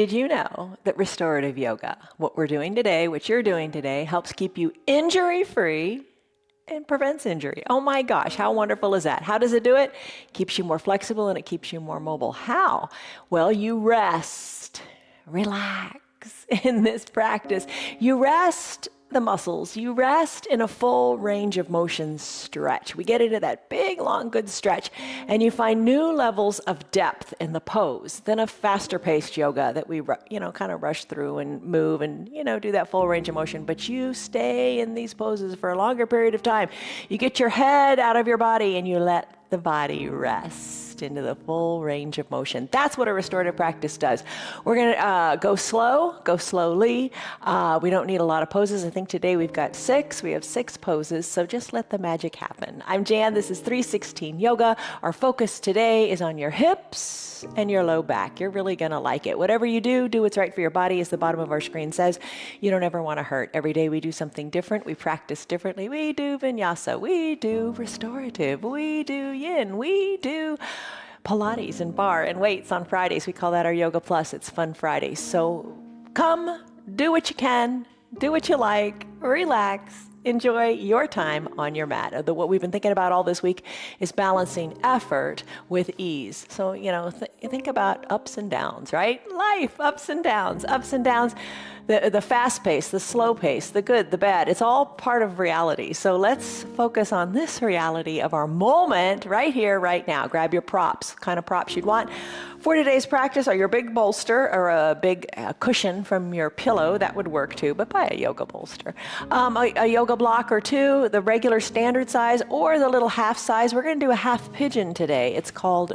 Did you know that restorative yoga, what we're doing today, what you're doing today, helps keep you injury-free and prevents injury? Oh my gosh, how wonderful is that? How does it do it? Keeps you more flexible and it keeps you more mobile. How? Well, you rest, relax in this practice. You rest the muscles. You rest in a full range of motion stretch. We get into that big, long, good stretch, and you find new levels of depth in the pose than a faster paced yoga that we, kind of rush through and move and, do that full range of motion. But you stay in these poses for a longer period of time. You get your head out of your body and you let the body rest into the full range of motion. That's what a restorative practice does. We're going to go slow, go slowly. We don't need a lot of poses. I think today we've got 6. We have 6 poses, so just let the magic happen. I'm Jan. This is 316 Yoga. Our focus today is on your hips and your low back. You're really going to like it. Whatever you do, do what's right for your body, as the bottom of our screen says. You don't ever want to hurt. Every day we do something different. We practice differently. We do vinyasa. We do restorative. We do yin. We do Pilates and bar and weights on Fridays. We call that our Yoga Plus. It's Fun Fridays. So come, do what you can, do what you like, relax, enjoy your time on your mat. What we've been thinking about all this week is balancing effort with ease. So, think about ups and downs, right? Life, ups and downs, ups and downs. The fast pace, the slow pace, the good, the bad, it's all part of reality. So let's focus on this reality of our moment right here, right now. Grab your props, kind of props you'd want for today's practice are your big bolster or a big cushion from your pillow. That would work too, but buy a yoga bolster. A yoga block or 2, the regular standard size or the little half size. We're going to do a half pigeon today. It's called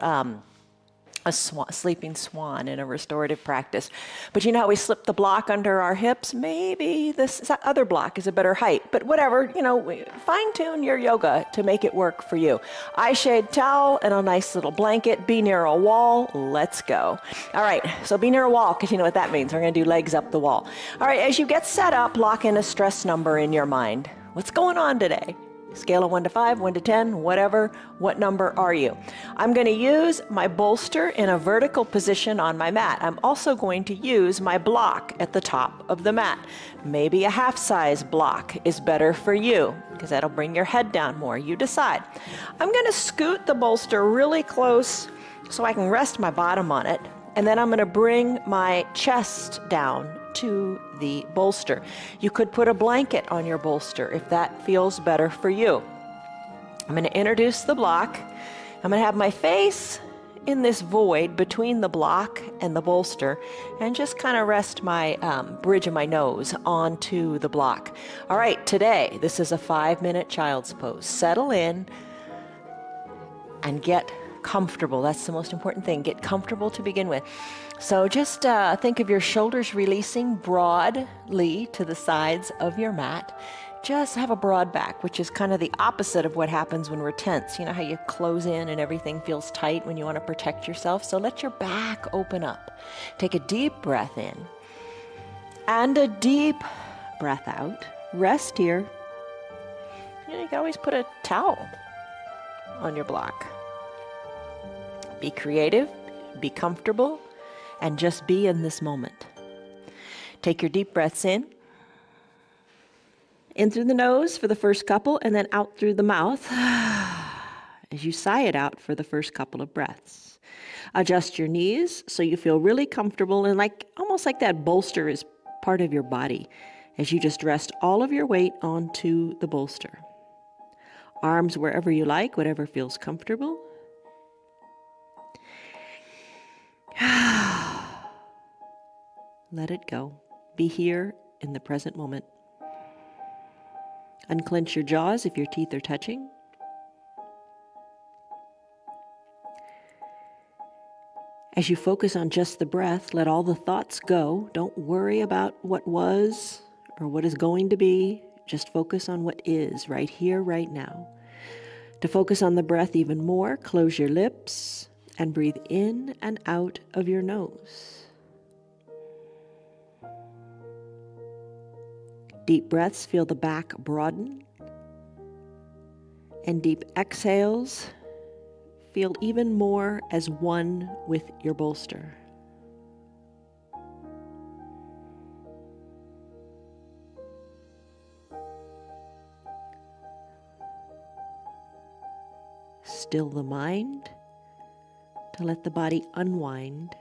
a sleeping swan in a restorative practice. But you know how we slip the block under our hips? Maybe this other block is a better height. But whatever, fine tune your yoga to make it work for you. Eye shade towel and a nice little blanket. Be near a wall. Let's go. All right, so be near a wall, because you know what that means. We're going to do legs up the wall. All right, as you get set up, lock in a stress number in your mind. What's going on today? Scale of 1 to 5, 1 to 10, whatever. What number are you? I'm going to use my bolster in a vertical position on my mat. I'm also going to use my block at the top of the mat. Maybe a half-size block is better for you, because that'll bring your head down more. You decide. I'm going to scoot the bolster really close so I can rest my bottom on it, and then I'm going to bring my chest down to the bolster. You could put a blanket on your bolster if that feels better for you. I'm going to introduce the block. I'm going to have my face in this void between the block and the bolster and just kind of rest my bridge of my nose onto the block. All right, today this is a 5-minute child's pose. Settle in and get comfortable. That's the most important thing. Get comfortable to begin with. So just think of your shoulders releasing broadly to the sides of your mat. Just have a broad back, which is kind of the opposite of what happens when we're tense. You know how you close in and everything feels tight when you want to protect yourself? So let your back open up. Take a deep breath in and a deep breath out. Rest here. You can always put a towel on your block. Be creative, be comfortable, and just be in this moment. Take your deep breaths in through the nose for the first couple, and then out through the mouth as you sigh it out for the first couple of breaths. Adjust your knees so you feel really comfortable and almost like that bolster is part of your body as you just rest all of your weight onto the bolster. Arms wherever you like, whatever feels comfortable. Let it go. Be here in the present moment. Unclench your jaws if your teeth are touching. As you focus on just the breath, let all the thoughts go. Don't worry about what was or what is going to be. Just focus on what is right here, right now. To focus on the breath even more, close your lips and breathe in and out of your nose. Deep breaths, feel the back broaden. And deep exhales, feel even more as one with your bolster. still the mind, to let the body unwind.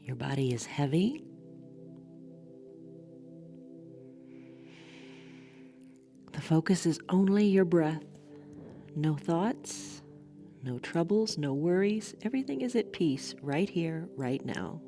Your body is heavy. The focus is only your breath. No thoughts, no troubles, no worries. Everything is at peace right here, right now.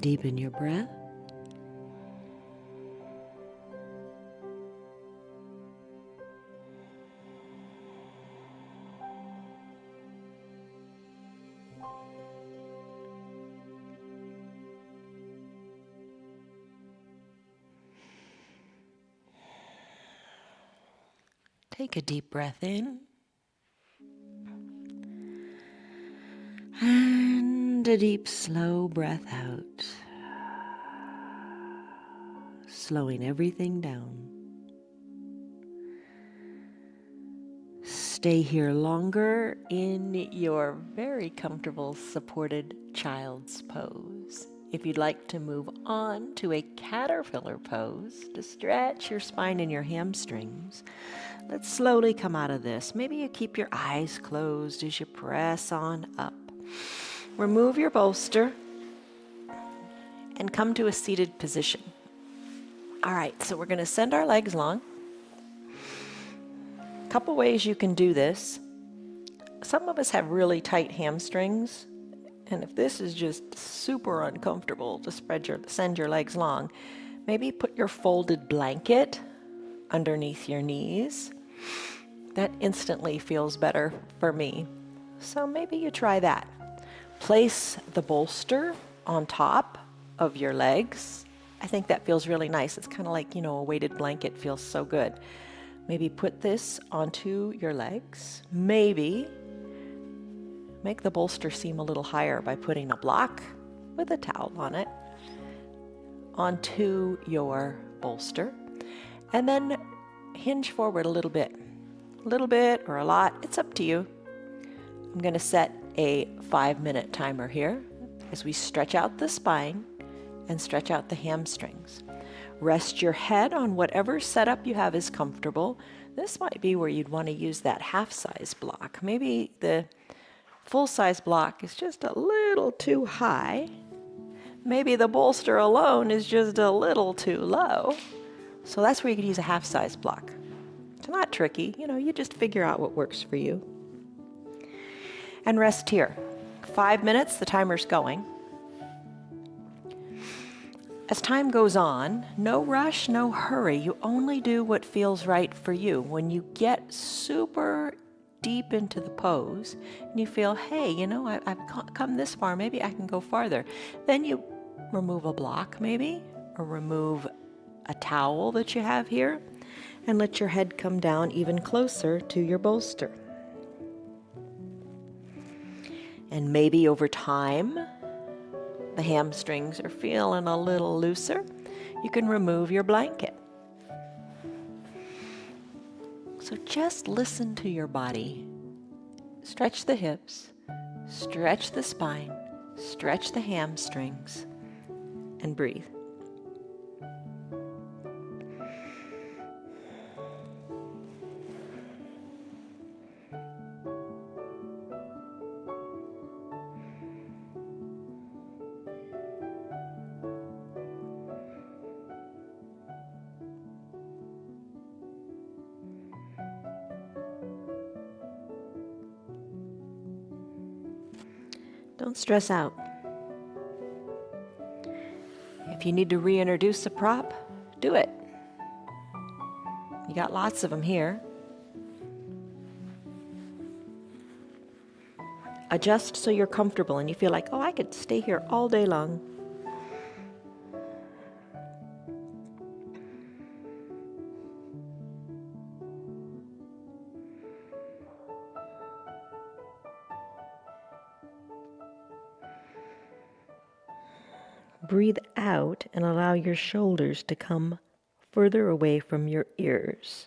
Deepen your breath. Take a deep breath in. And a deep, slow breath out. Slowing everything down. Stay here longer in your very comfortable supported child's pose. If you'd like to move on to a caterpillar pose to stretch your spine and your hamstrings, let's slowly come out of this. Maybe you keep your eyes closed as you press on up. Remove your bolster and come to a seated position. All right, so we're going to send our legs long. A couple ways you can do this. Some of us have really tight hamstrings, and if this is just super uncomfortable to send your legs long, maybe put your folded blanket underneath your knees. That instantly feels better for me. So maybe you try that. Place the bolster on top of your legs. I think that feels really nice. It's kind of like, a weighted blanket feels so good. Maybe put this onto your legs. Maybe make the bolster seem a little higher by putting a block with a towel on it onto your bolster. And then hinge forward a little bit or a lot. It's up to you. I'm going to set a 5-minute timer here as we stretch out the spine and stretch out the hamstrings. Rest your head on whatever setup you have is comfortable. This might be where you'd want to use that half-size block. Maybe the full-size block is just a little too high. Maybe the bolster alone is just a little too low. So that's where you could use a half-size block. It's not tricky. You just figure out what works for you. And rest here. 5 minutes, the timer's going. As time goes on, no rush, no hurry. You only do what feels right for you. When you get super deep into the pose and you feel, hey, you know, I've come this far, maybe I can go farther, then you remove a block maybe, or remove a towel that you have here, and let your head come down even closer to your bolster. And maybe over time, the hamstrings are feeling a little looser, you can remove your blanket. So just listen to your body. Stretch the hips, stretch the spine, stretch the hamstrings, and breathe. Don't stress out. If you need to reintroduce a prop, do it. You got lots of them here. Adjust so you're comfortable and you feel like, oh, I could stay here all day long. Breathe out and allow your shoulders to come further away from your ears.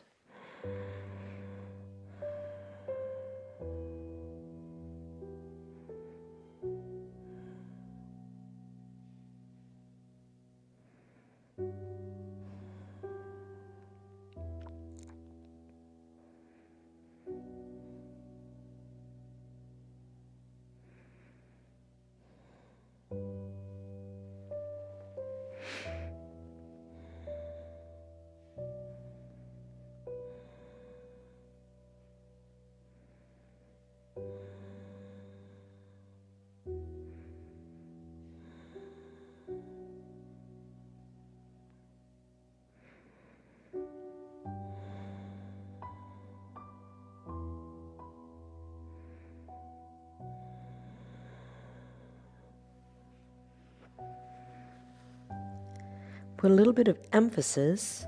Put a little bit of emphasis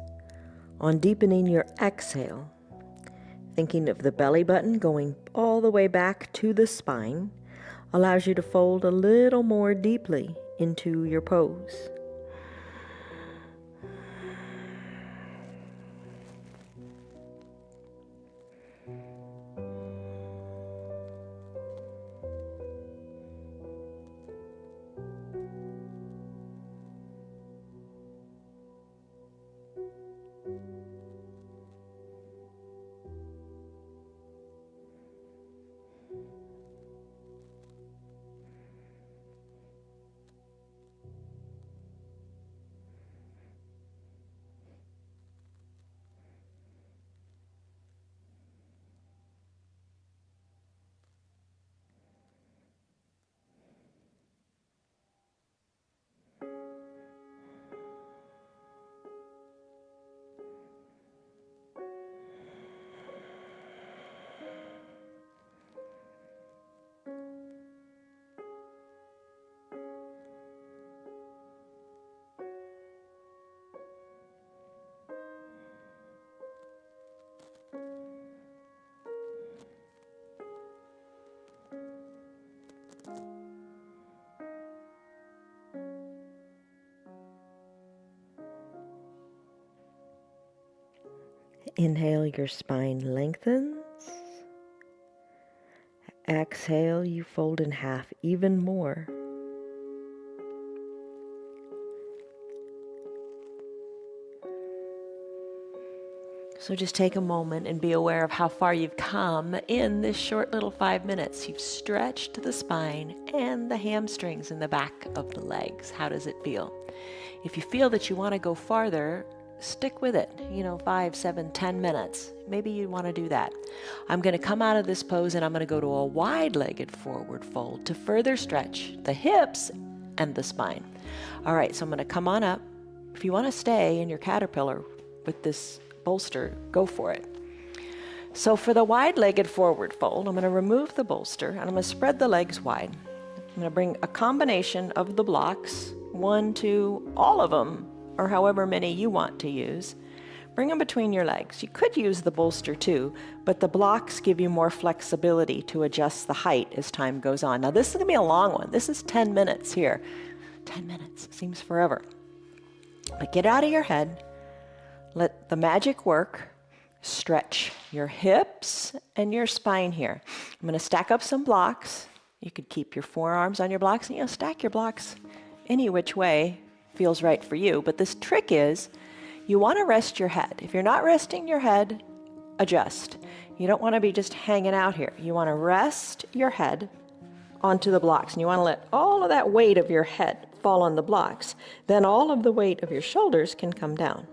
on deepening your exhale, thinking of the belly button going all the way back to the spine allows you to fold a little more deeply into your pose. Inhale, your spine lengthens. Exhale, you fold in half even more. So just take a moment and be aware of how far you've come in this short little 5 minutes. You've stretched the spine and the hamstrings in the back of the legs. How does it feel? If you feel that you want to go farther, stick with it, 5, 7, 10 minutes. Maybe you want to do that. I'm going to come out of this pose and I'm going to go to a wide-legged forward fold to further stretch the hips and the spine. All right, so I'm going to come on up. If you want to stay in your caterpillar with this bolster, go for it. So for the wide-legged forward fold, I'm going to remove the bolster and I'm going to spread the legs wide. I'm going to bring a combination of the blocks, 1, 2, all of them, or however many you want to use. Bring them between your legs. You could use the bolster too, but the blocks give you more flexibility to adjust the height as time goes on. Now this is going to be a long one. This is 10 minutes here. 10 minutes seems forever. But get out of your head. Let the magic work. Stretch your hips and your spine here. I'm going to stack up some blocks. You could keep your forearms on your blocks and stack your blocks any which way feels right for you. But this trick is you want to rest your head. If you're not resting your head, adjust. You don't want to be just hanging out here. You want to rest your head onto the blocks, and you want to let all of that weight of your head fall on the blocks. Then all of the weight of your shoulders can come down.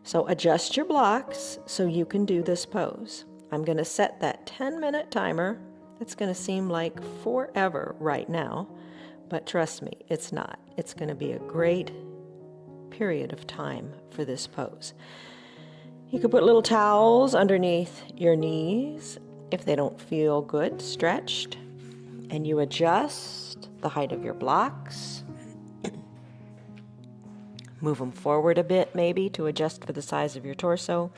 So adjust your blocks so you can do this pose. I'm going to set that 10-minute timer. It's going to seem like forever right now, but trust me, it's not. It's going to be a great period of time for this pose. You can put little towels underneath your knees if they don't feel good, stretched, and you adjust the height of your blocks. Move them forward a bit maybe to adjust for the size of your torso.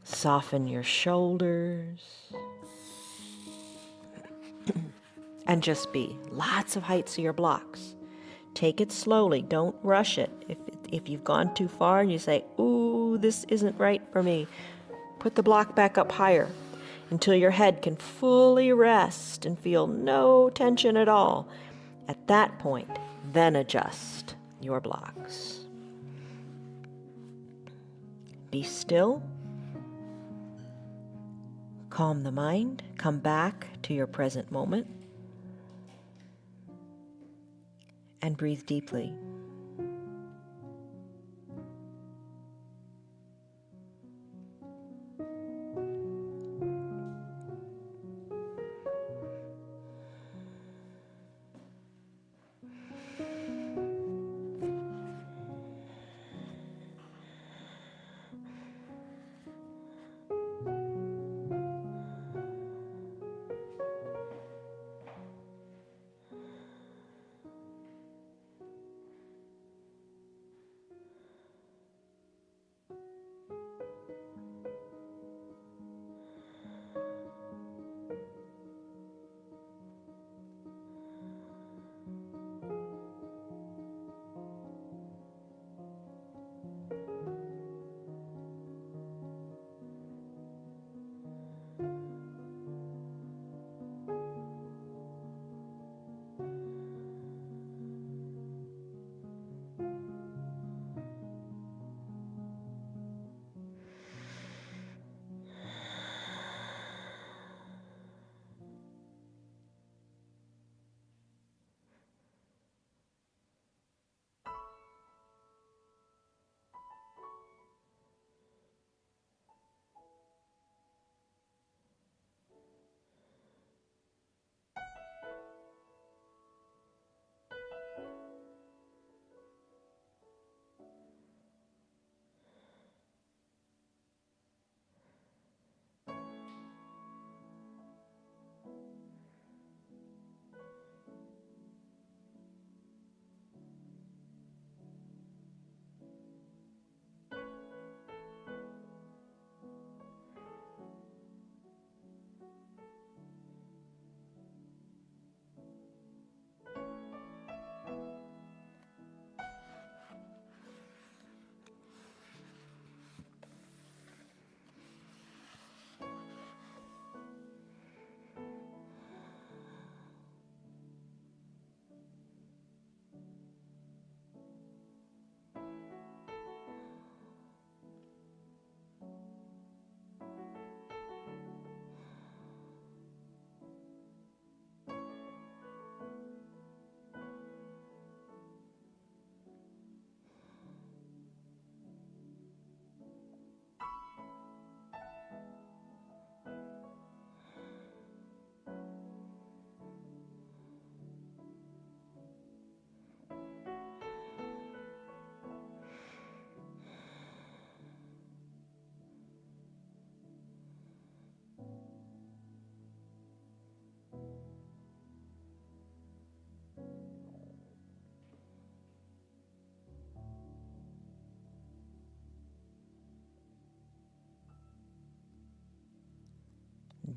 Soften your shoulders. And just be. Lots of heights of your blocks. Take it slowly. Don't rush it. If you've gone too far and you say, ooh, this isn't right for me, put the block back up higher until your head can fully rest and feel no tension at all. At that point, then adjust your blocks. Be still. Calm the mind. Come back to your present moment. And breathe deeply.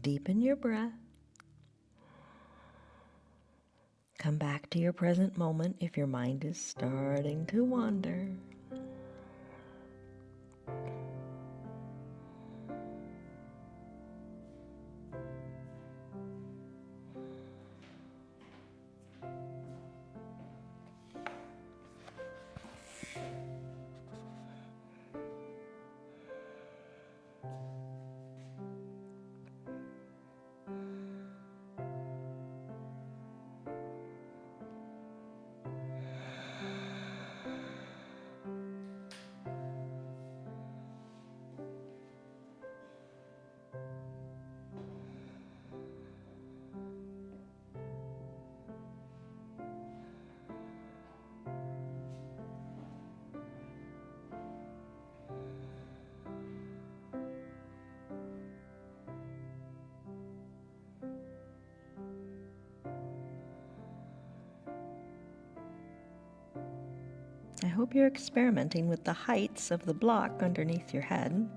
Deepen your breath. Come back to your present moment if your mind is starting to wander. I hope you're experimenting with the heights of the block underneath your head.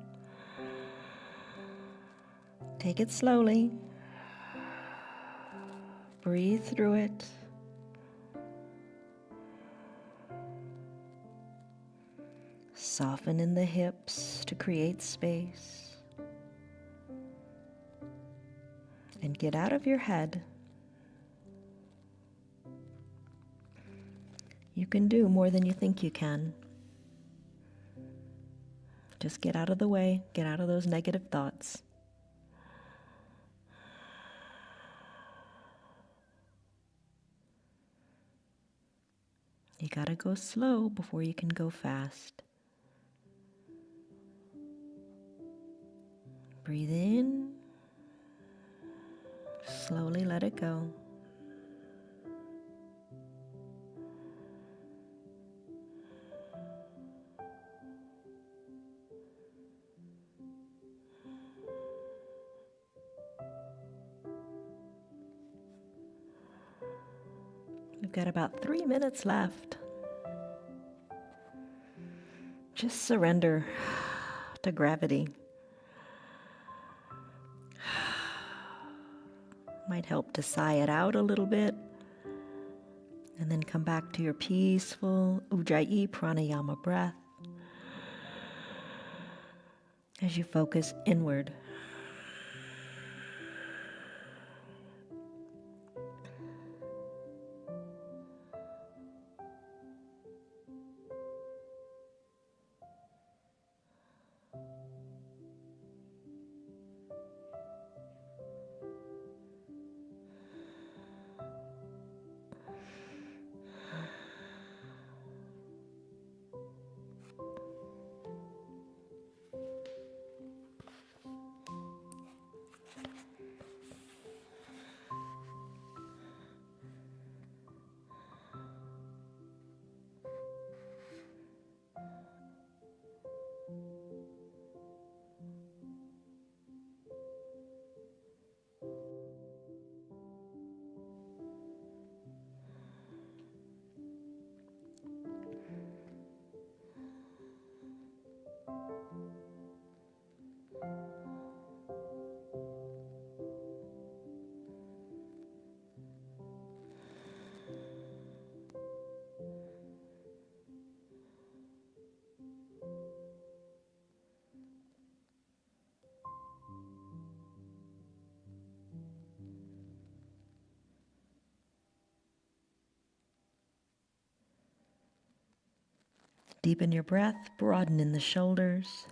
Take it slowly. Breathe through it. Soften in the hips to create space. And get out of your head. You can do more than you think you can. Just get out of the way, get out of those negative thoughts. You gotta go slow before you can go fast. Breathe in. Slowly let it go. We've got about 3 minutes left. Just surrender to gravity. Might help to sigh it out a little bit. And then come back to your peaceful Ujjayi pranayama breath as you focus inward. Deepen your breath, broaden in the shoulders.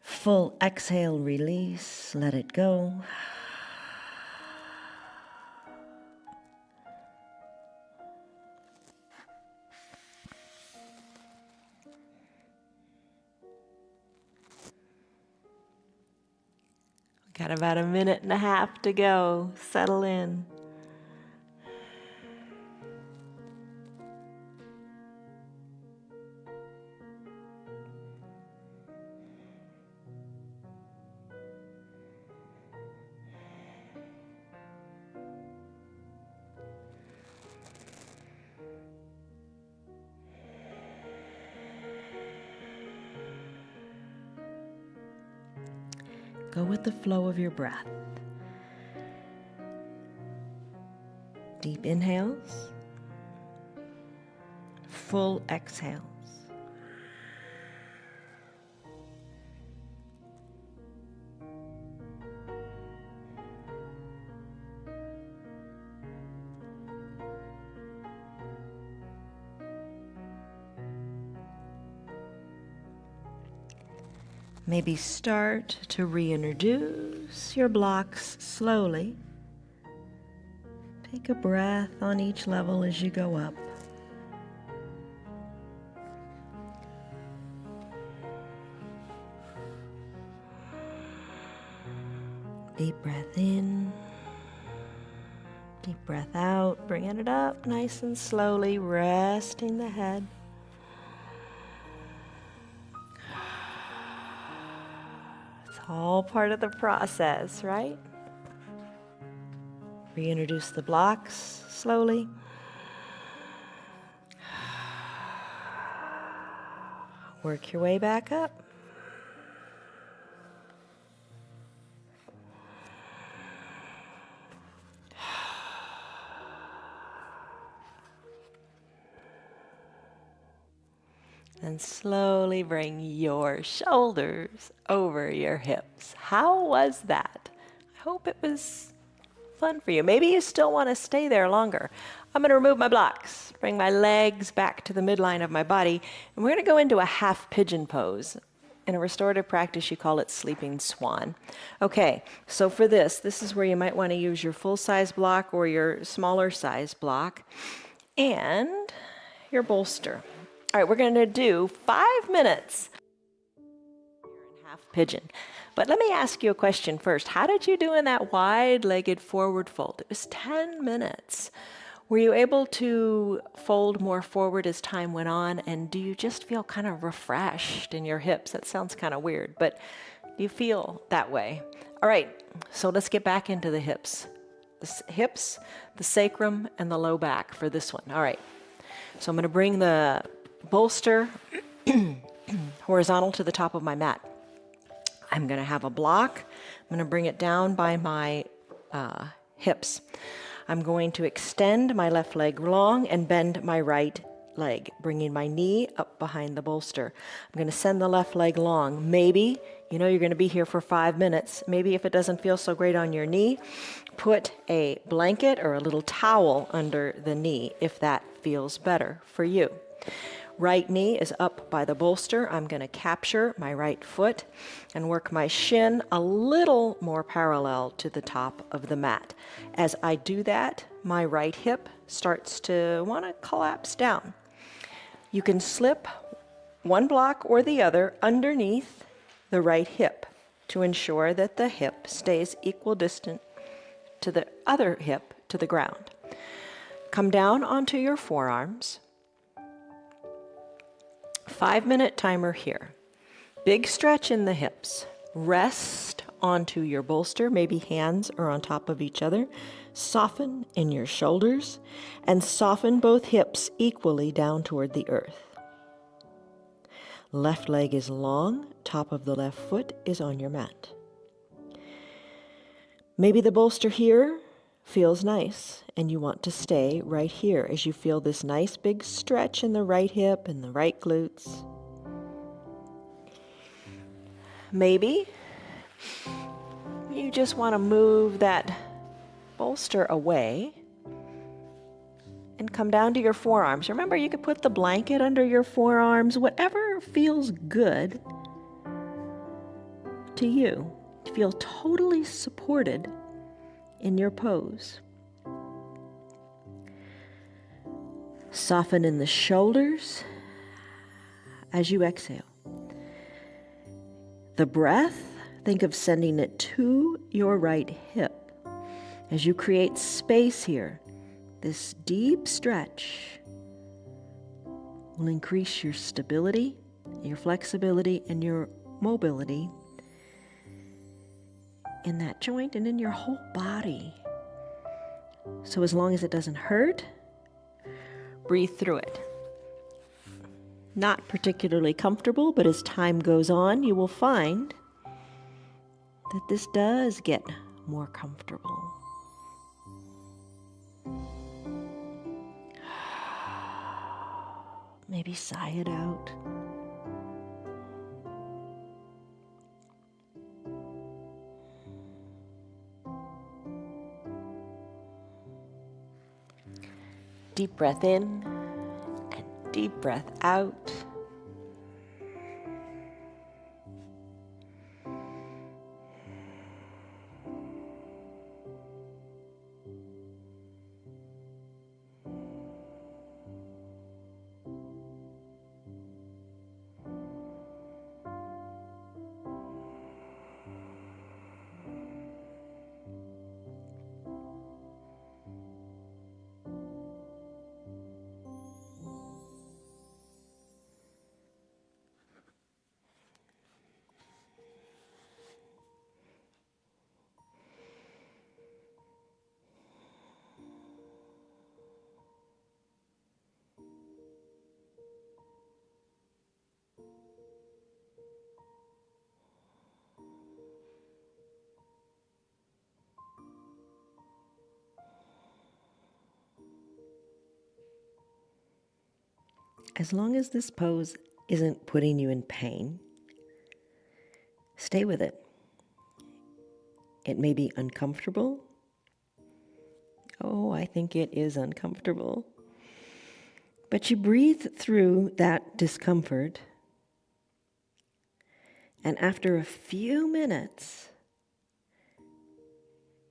Full exhale, release, let it go. Got about 1.5 minutes to go. Settle in. Go with the flow of your breath. Deep inhales, full exhales. Maybe start to reintroduce your blocks slowly. Take a breath on each level as you go up. Deep breath in, deep breath out, bringing it up nice and slowly, resting the head. It's all part of the process, right? Reintroduce the blocks slowly. Work your way back up. And slowly bring your shoulders over your hips. How was that? I hope it was fun for you. Maybe you still want to stay there longer. I'm going to remove my blocks, bring my legs back to the midline of my body, and we're going to go into a half pigeon pose. In a restorative practice, you call it sleeping swan. Okay, so for this is where you might want to use your full-size block or your smaller size block and your bolster. All right, we're going to do 5 minutes in half pigeon. But let me ask you a question first. How did you do in that wide-legged forward fold? It was 10 minutes. Were you able to fold more forward as time went on? And do you just feel kind of refreshed in your hips? That sounds kind of weird, but do you feel that way? All right, so let's get back into the hips. The hips, the sacrum, and the low back for this one. All right, so I'm going to bring the bolster horizontal to the top of my mat. I'm going to have a block. I'm going to bring it down by my hips. I'm going to extend my left leg long and bend my right leg, bringing my knee up behind the bolster. I'm going to send the left leg long. Maybe, you're going to be here for 5 minutes. Maybe if it doesn't feel so great on your knee, put a blanket or a little towel under the knee if that feels better for you. Right knee is up by the bolster. I'm going to capture my right foot and work my shin a little more parallel to the top of the mat. As I do that, my right hip starts to want to collapse down. You can slip one block or the other underneath the right hip to ensure that the hip stays equidistant to the other hip to the ground. Come down onto your forearms. 5-minute timer here. Big stretch in the hips. Rest onto your bolster. Maybe hands are on top of each other. Soften in your shoulders and soften both hips equally down toward the earth. Left leg is long. Top of the left foot is on your mat. Maybe the bolster here feels nice and you want to stay right here as you feel this nice big stretch in the right hip and the right glutes. Maybe you just want to move that bolster away and come down to your forearms. Remember, you could put the blanket under your forearms, whatever feels good to you. Feel totally supported in your pose. Soften in the shoulders as you exhale. The breath, think of sending it to your right hip. As you create space here, this deep stretch will increase your stability, your flexibility, and your mobility in that joint and in your whole body. So as long as it doesn't hurt, breathe through it. Not particularly comfortable, but as time goes on, you will find that this does get more comfortable. Maybe sigh it out. Deep breath in and deep breath out. As long as this pose isn't putting you in pain, stay with it. It may be uncomfortable. Oh, I think it is uncomfortable. But you breathe through that discomfort, and after a few minutes,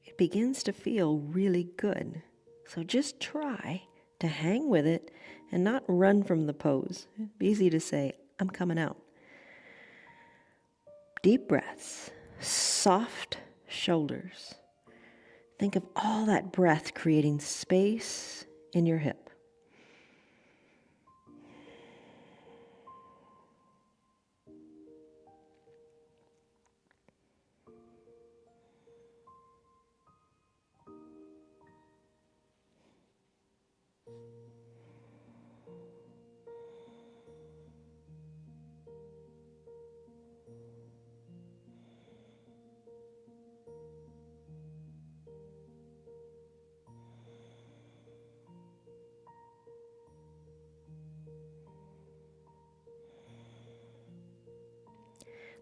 it begins to feel really good. So just try to hang with it and not run from the pose. It's easy to say, I'm coming out. Deep breaths, soft shoulders. Think of all that breath creating space in your hip.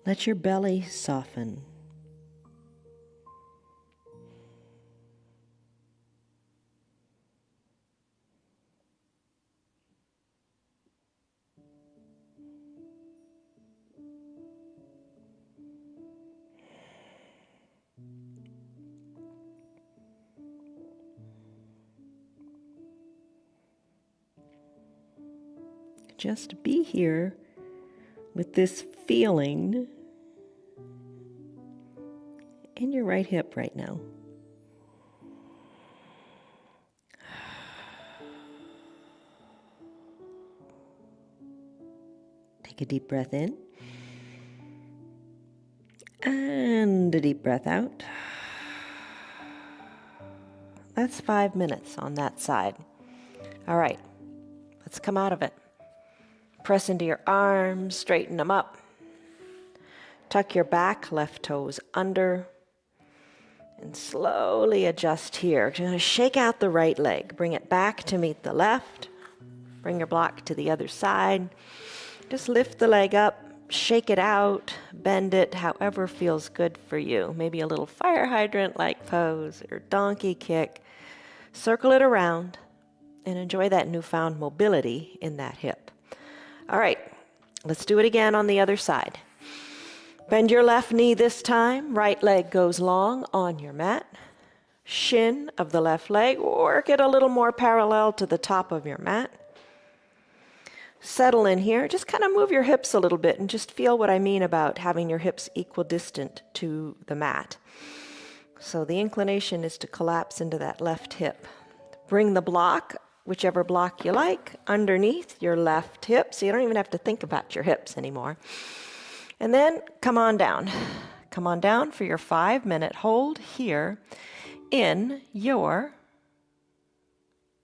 Let your belly soften. Just be here with this feeling in your right hip right now. Take a deep breath in and a deep breath out. That's 5 minutes on that side. All right, let's come out of it. Press into your arms, straighten them up. Tuck your back, left toes under, and slowly adjust here. You're going to shake out the right leg. Bring it back to meet the left. Bring your block to the other side. Just lift the leg up, shake it out, bend it, however feels good for you. Maybe a little fire hydrant-like pose or donkey kick. Circle it around and enjoy that newfound mobility in that hip. All right, let's do it again on the other side. Bend your left knee this time. Right leg goes long on your mat. Shin of the left leg, work it a little more parallel to the top of your mat. Settle in here. Just kind of move your hips a little bit and just feel what I mean about having your hips equidistant to the mat. So the inclination is to collapse into that left hip. Bring the block, whichever block you like, underneath your left hip, so you don't even have to think about your hips anymore. And then come on down. Come on down for your 5-minute hold here in your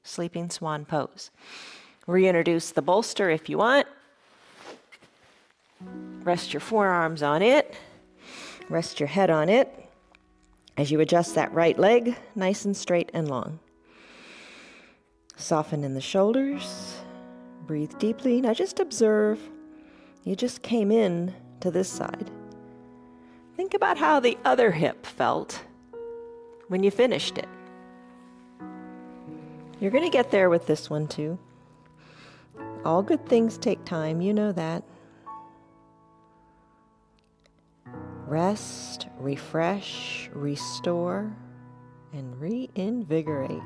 sleeping swan pose. Reintroduce the bolster if you want. Rest your forearms on it. Rest your head on it as you adjust that right leg nice and straight and long. Soften in the shoulders. Breathe deeply. Now just observe. You just came in to this side. Think about how the other hip felt when you finished it. You're going to get there with this one too. All good things take time, you know that. Rest, refresh, restore, and reinvigorate.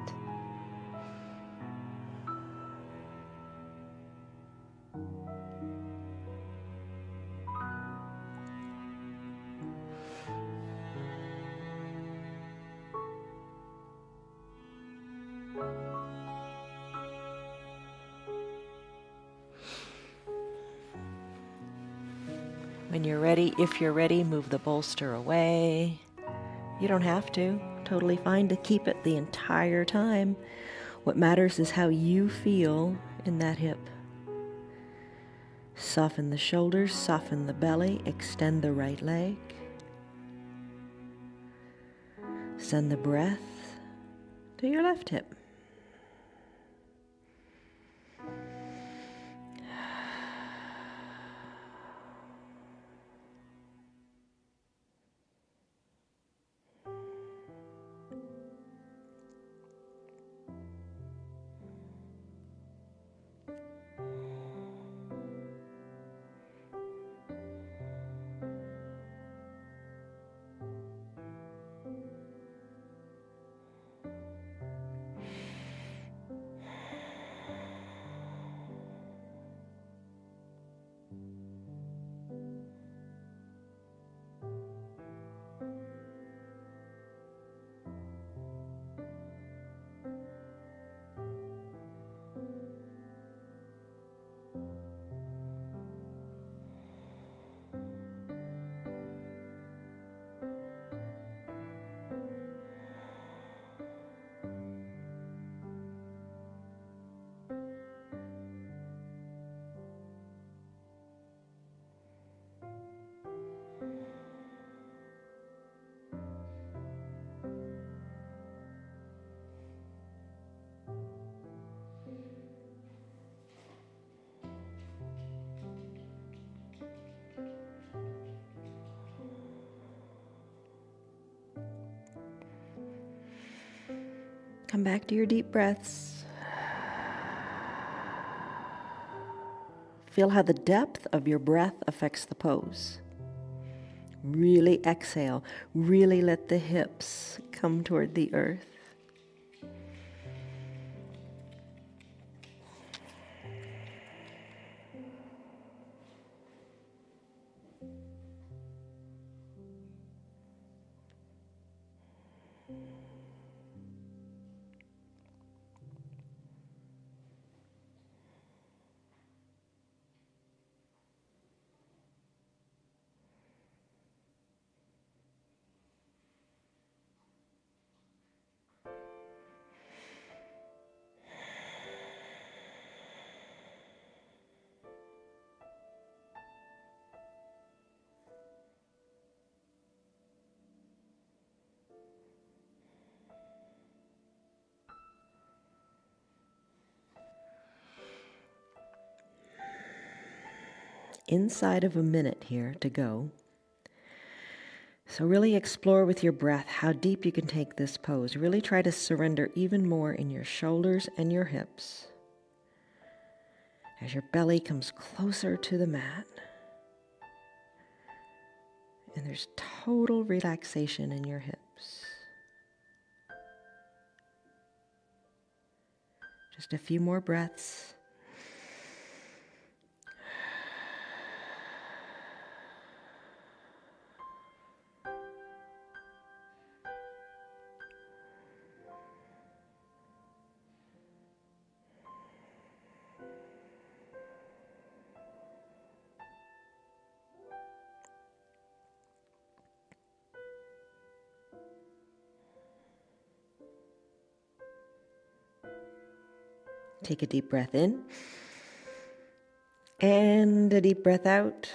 When you're ready, if you're ready, move the bolster away. You don't have to. Totally fine to keep it the entire time. What matters is how you feel in that hip. Soften the shoulders, soften the belly, extend the right leg. Send the breath to your left hip. Come back to your deep breaths. Feel how the depth of your breath affects the pose. Really exhale. Really let the hips come toward the earth. Inside of a minute here to go. So really explore with your breath how deep you can take this pose. Really try to surrender even more in your shoulders and your hips as your belly comes closer to the mat. And there's total relaxation in your hips. Just a few more breaths. Take a deep breath in and a deep breath out.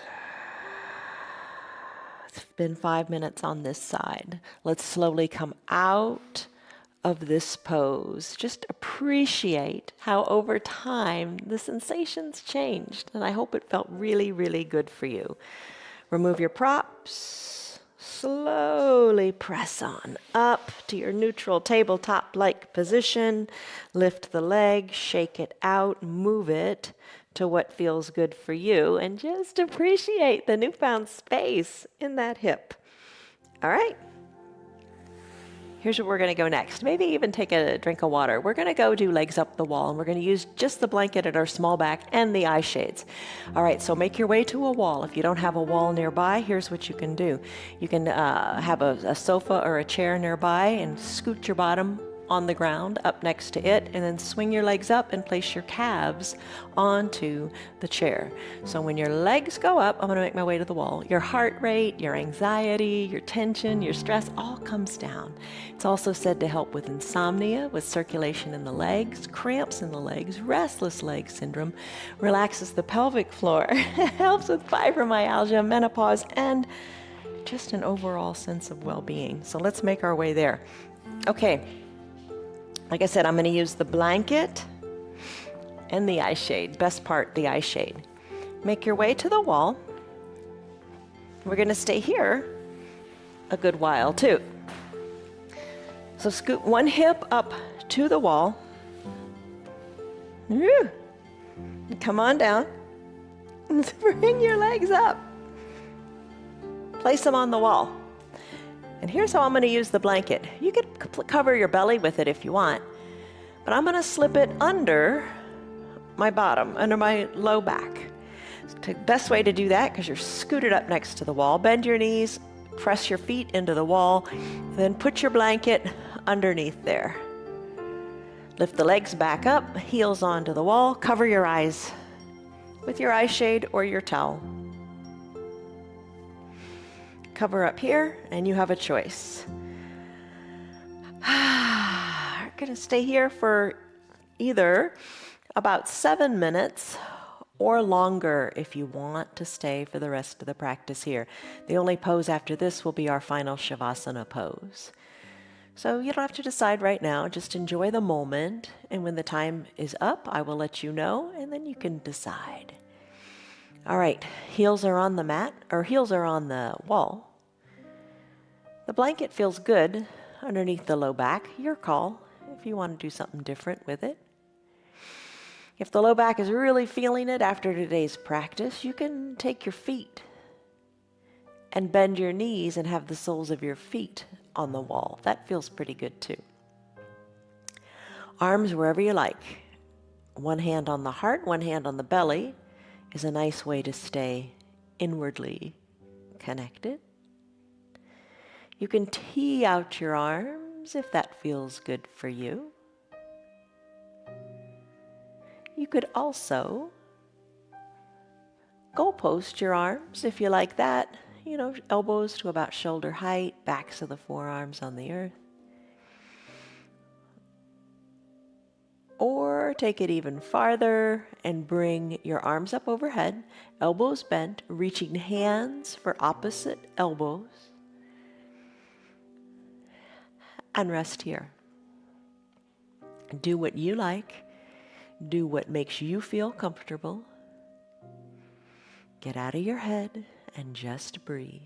been 5 minutes on this side. Let's slowly come out of this pose. Just appreciate how over time the sensations changed, and I hope it felt really, really good for you. Remove your props. Slowly press on up to your neutral tabletop-like position. Lift the leg, shake it out, move it to what feels good for you, and just appreciate the newfound space in that hip. All right. Here's where we're going to go next. Maybe even take a drink of water. We're going to go do legs up the wall, and we're going to use just the blanket at our small back and the eye shades. All right, so make your way to a wall. If you don't have a wall nearby, here's what you can do. You can have a sofa or a chair nearby and scoot your bottom on the ground up next to it, and then swing your legs up and place your calves onto the chair. So when your legs go up, I'm going to make my way to the wall. Your heart rate, your anxiety, your tension, your stress all comes down. It's also said to help with insomnia, with circulation in the legs, cramps in the legs, restless leg syndrome, relaxes the pelvic floor, helps with fibromyalgia, menopause, and just an overall sense of well-being. So let's make our way there. Okay. Like I said, I'm going to use the blanket and the eye shade. Best part, the eye shade. Make your way to the wall. We're going to stay here a good while too. So scoot one hip up to the wall. Woo. Come on down. Bring your legs up. Place them on the wall. And here's how I'm going to use the blanket. You could cover your belly with it if you want, but I'm going to slip it under my bottom, under my low back. The best way to do that, because you're scooted up next to the wall, bend your knees, press your feet into the wall, then put your blanket underneath there. Lift the legs back up, heels onto the wall, cover your eyes with your eye shade or your towel. Cover up here, and you have a choice. We're going to stay here for either about 7 minutes or longer if you want to stay for the rest of the practice here. The only pose after this will be our final Shavasana pose. So you don't have to decide right now, just enjoy the moment, and when the time is up, I will let you know, and then you can decide. All right, heels are on the mat, or heels are on the wall. The blanket feels good underneath the low back. Your call if you want to do something different with it. If the low back is really feeling it after today's practice, you can take your feet and bend your knees and have the soles of your feet on the wall. That feels pretty good too. Arms wherever you like. One hand on the heart, one hand on the belly is a nice way to stay inwardly connected. You can tee out your arms if that feels good for you. You could also goalpost your arms if you like that. You know, elbows to about shoulder height, backs of the forearms on the earth. Or take it even farther and bring your arms up overhead, elbows bent, reaching hands for opposite elbows. And rest here. Do what you like. Do what makes you feel comfortable. Get out of your head and just breathe.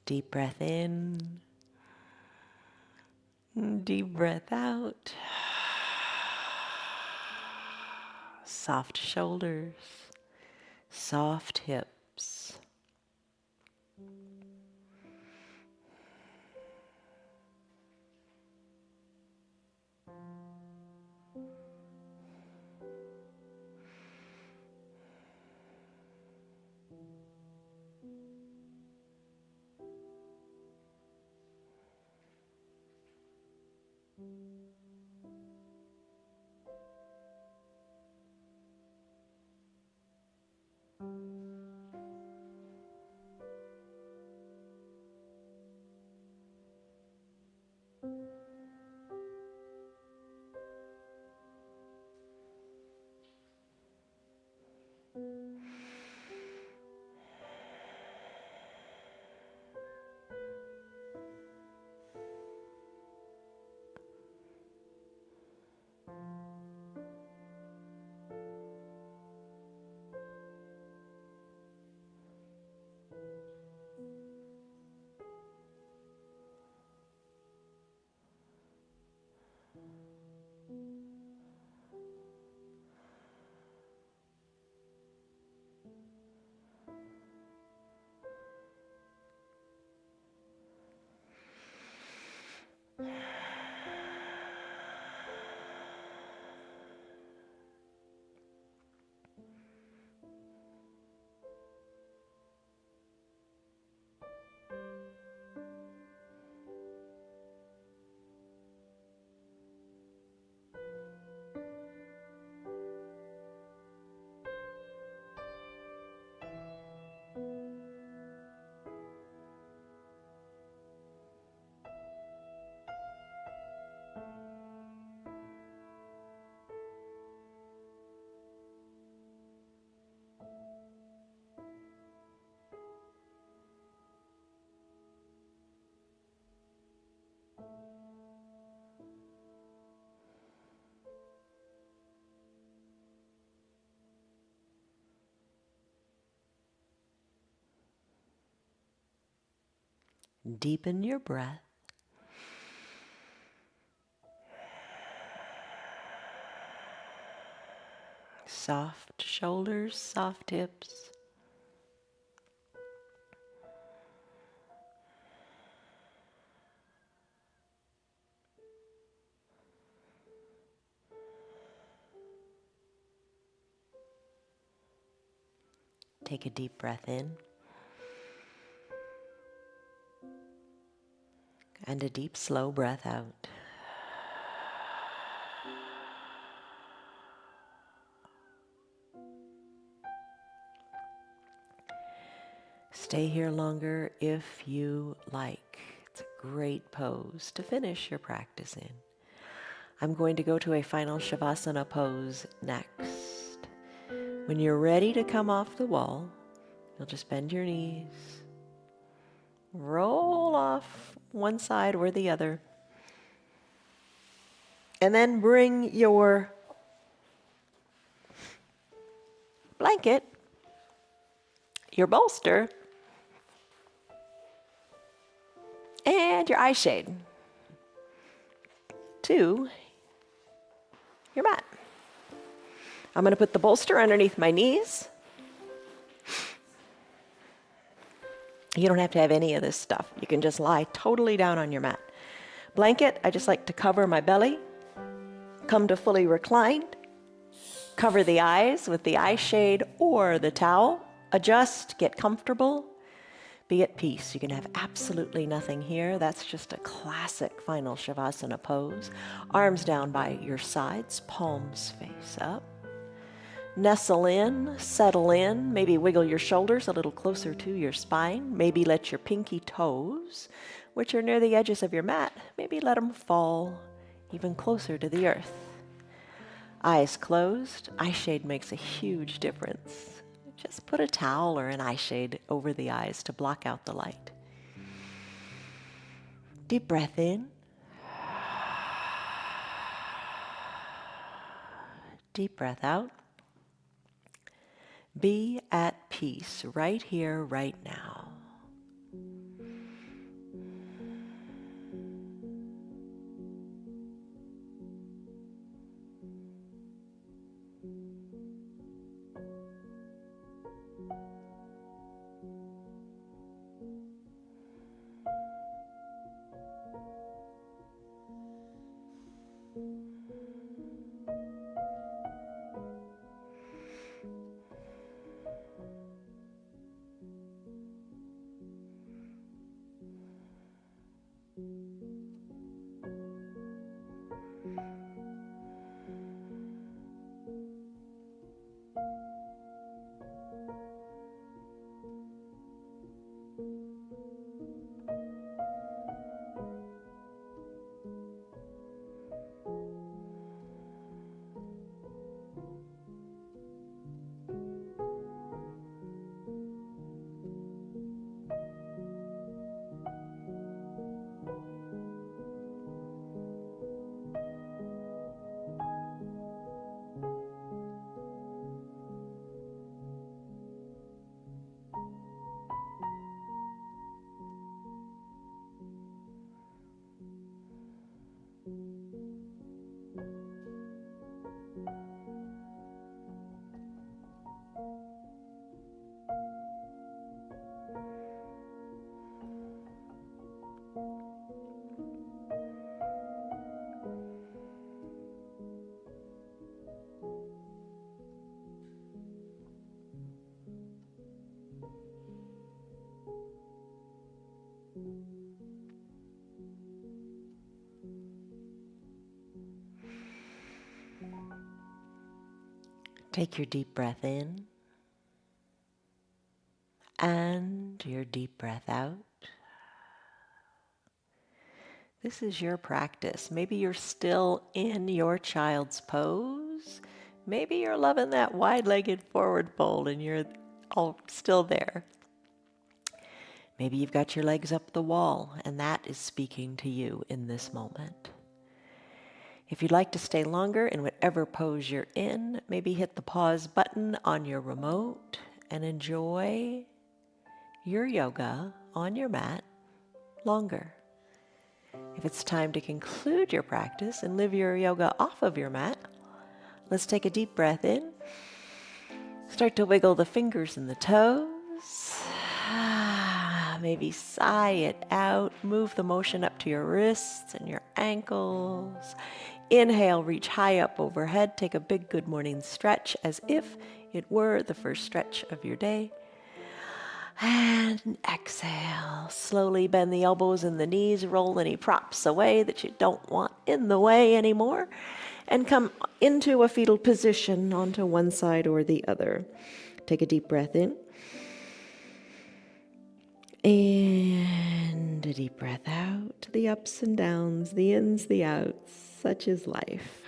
Deep breath in. Deep breath out. Soft shoulders. Soft hips. Deepen your breath. Soft shoulders, soft hips. Take a deep breath in and a deep, slow breath out. Stay here longer if you like. It's a great pose to finish your practice in. I'm going to go to a final Shavasana pose next. When you're ready to come off the wall, you'll just bend your knees, roll off one side or the other, and then bring your blanket, your bolster, and your eye shade to your mat. I'm going to put the bolster underneath my knees. You don't have to have any of this stuff. You can just lie totally down on your mat. Blanket, I just like to cover my belly, come to fully reclined, cover the eyes with the eye shade or the towel, adjust, get comfortable, be at peace. You can have absolutely nothing here. That's just a classic final Shavasana pose. Arms down by your sides, palms face up. Nestle in, settle in, maybe wiggle your shoulders a little closer to your spine. Maybe let your pinky toes, which are near the edges of your mat, maybe let them fall even closer to the earth. Eyes closed. Eye shade makes a huge difference. Just put a towel or an eye shade over the eyes to block out the light. Deep breath in. Deep breath out. Be at peace right here, right now. Take your deep breath in and your deep breath out. This is your practice. Maybe you're still in your child's pose. Maybe you're loving that wide-legged forward fold and you're all still there. Maybe you've got your legs up the wall and that is speaking to you in this moment. If you'd like to stay longer in whatever pose you're in, maybe hit the pause button on your remote and enjoy your yoga on your mat, longer. If it's time to conclude your practice and live your yoga off of your mat, let's take a deep breath in. Start to wiggle the fingers and the toes. Maybe sigh it out. Move the motion up to your wrists and your ankles. Inhale, reach high up overhead. Take a big good morning stretch as if it were the first stretch of your day. And exhale. Slowly bend the elbows and the knees. Roll any props away that you don't want in the way anymore. And come into a fetal position onto one side or the other. Take a deep breath in. And a deep breath out. The ups and downs, the ins, the outs. Such is life.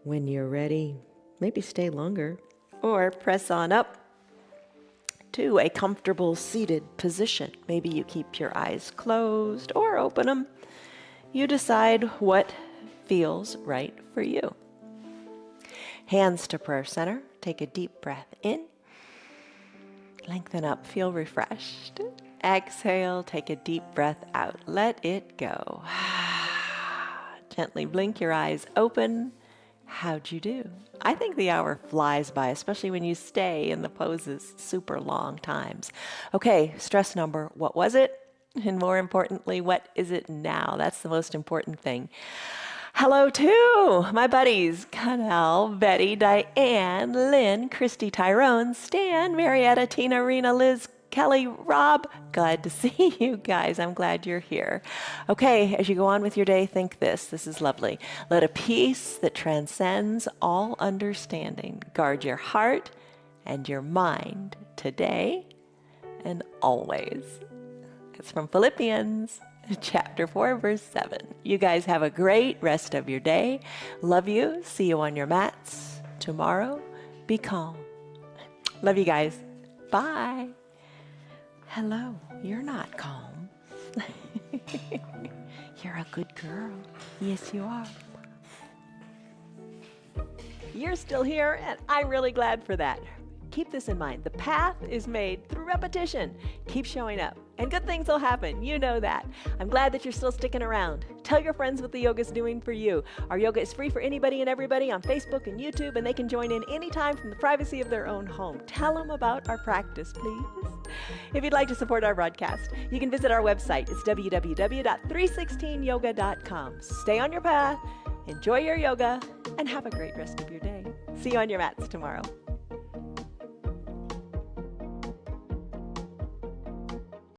When you're ready, maybe stay longer or press on up to a comfortable seated position. Maybe you keep your eyes closed or open them. You decide what feels right for you. Hands to prayer center. Take a deep breath in. Lengthen up, feel refreshed. Exhale, take a deep breath out. Let it go. Gently blink your eyes open. How'd you do? I think the hour flies by, especially when you stay in the poses super long times. Okay, stress number, what was it? And more importantly, what is it now? That's the most important thing. Hello to my buddies, Connell, Betty, Diane, Lynn, Christy, Tyrone, Stan, Marietta, Tina, Rena, Liz, Kelly, Rob. Glad to see you guys. I'm glad you're here. Okay, as you go on with your day, think this. This is lovely. Let a peace that transcends all understanding guard your heart and your mind today and always. It's from Philippians. Chapter 4, verse 7. You guys have a great rest of your day. Love you. See you on your mats tomorrow. Be calm. Love you guys. Bye. Hello. You're not calm. You're a good girl. Yes, you are. You're still here, and I'm really glad for that. Keep this in mind. The path is made through repetition. Keep showing up, and good things will happen. You know that. I'm glad that you're still sticking around. Tell your friends what the yoga's doing for you. Our yoga is free for anybody and everybody on Facebook and YouTube, and they can join in anytime from the privacy of their own home. Tell them about our practice, please. If you'd like to support our broadcast, you can visit our website. It's www.316yoga.com. Stay on your path, enjoy your yoga, and have a great rest of your day. See you on your mats tomorrow.